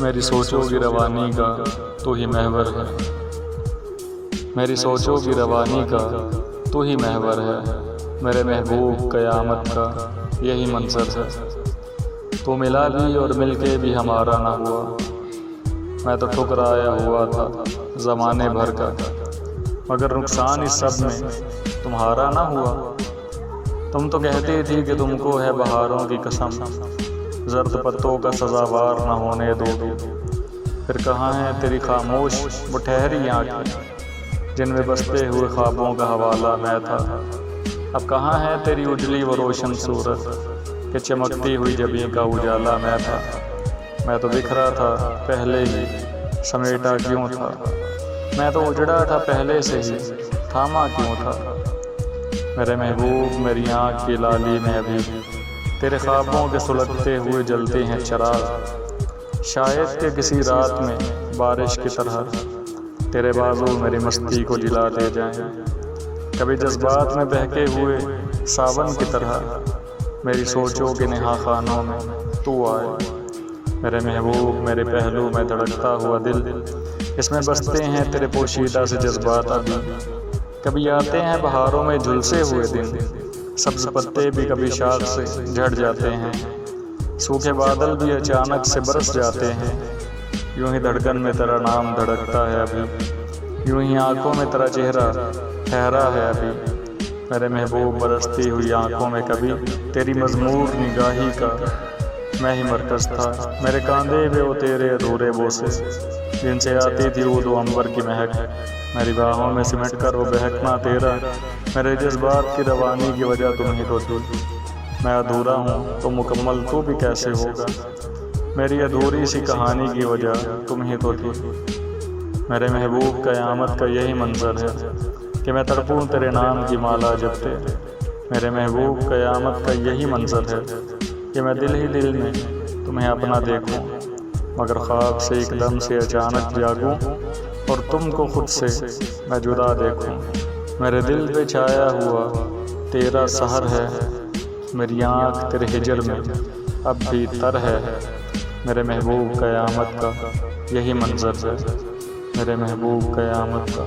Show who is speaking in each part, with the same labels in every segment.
Speaker 1: میری سوچوں کی روانی کا تو ہی محور ہے، میری سوچوں کی روانی کا تو ہی محور ہے، میرے محبوب قیامت کا یہی منظر ہے۔ تو ملا بھی اور مل کے بھی ہمارا نہ ہوا، میں تو ٹھکرایا ہوا تھا زمانے بھر کا، مگر نقصان اس سب میں تمہارا نہ ہوا۔ تم تو کہتی تھی کہ تم کو ہے بہاروں کی قسم، زرد پتوں کا سزاوار نہ ہونے دو گی۔ پھر کہاں ہے تیری خاموش وہ ٹھہری آنکھیں جن میں بستے ہوئے خوابوں کا حوالہ میں تھا؟ اب کہاں ہے تیری اجلی وہ روشن صورت کہ چمکتی ہوئی جبیں کا اجالا میں تھا؟ میں تو بکھرا تھا پہلے ہی، سمیٹا کیوں تھا؟ میں تو اجڑا تھا پہلے سے ہی، تھاما کیوں تھا؟ میرے محبوب میری آنکھ کی لالی میں ابھی تیرے خوابوں کے سلگتے ہوئے جلتے ہیں چراغ، شاید کہ کسی رات میں بارش کی طرح تیرے بازو میری مستی کو جلا دے جائیں، کبھی جذبات میں بہکے ہوئے ساون کی طرح میری سوچوں کے نہا خانوں میں تو آئے۔ میرے محبوب میرے پہلو میں دھڑکتا ہوا دل، اس میں بستے ہیں تیرے پوشیدہ سے جذبات ابھی، کبھی آتے ہیں بہاروں میں جھلسے ہوئے دن، سبز پتے بھی کبھی شاخ سے جھڑ جاتے ہیں، سوکھے بادل بھی اچانک سے برس جاتے ہیں، یوں ہی دھڑکن میں تیرا نام دھڑکتا ہے ابھی، یوں ہی آنکھوں میں تیرا چہرہ ٹھہرا ہے ابھی۔ میرے محبوب برستی ہوئی آنکھوں میں کبھی تیری مضمور نگاہی کا میں ہی مرکز تھا، میرے کاندھے پہ وہ تیرے ادھورے بوسے جن سے آتی تھی وہ دو عنبر کی مہک، میری باہوں میں سمٹ کر وہ بہکنا تیرا، میرے جذبات کی روانی کی وجہ تم ہی تو تھی۔ میں ادھورا ہوں تو مکمل تو بھی کیسے ہوگا، میری ادھوری سی کہانی کی وجہ تم ہی تو تھی۔ میرے محبوب قیامت کا یہی منظر ہے کہ میں تڑپوں تیرے نام کی مالا جپتے، میرے محبوب قیامت کا یہی منظر ہے کہ میں دل ہی دل میں تمہیں اپنا دیکھوں، مگر خواب سے ایک دم سے اچانک جاگوں اور تم کو خود سے میں جدا دیکھوں۔ میرے دل پہ چھایا ہوا تیرا سحر ہے، میری آنکھ تیرے ہجر میں اب بھی تر ہے، میرے محبوب قیامت کا یہی منظر ہے، میرے محبوب قیامت کا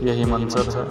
Speaker 1: یہی منظر ہے۔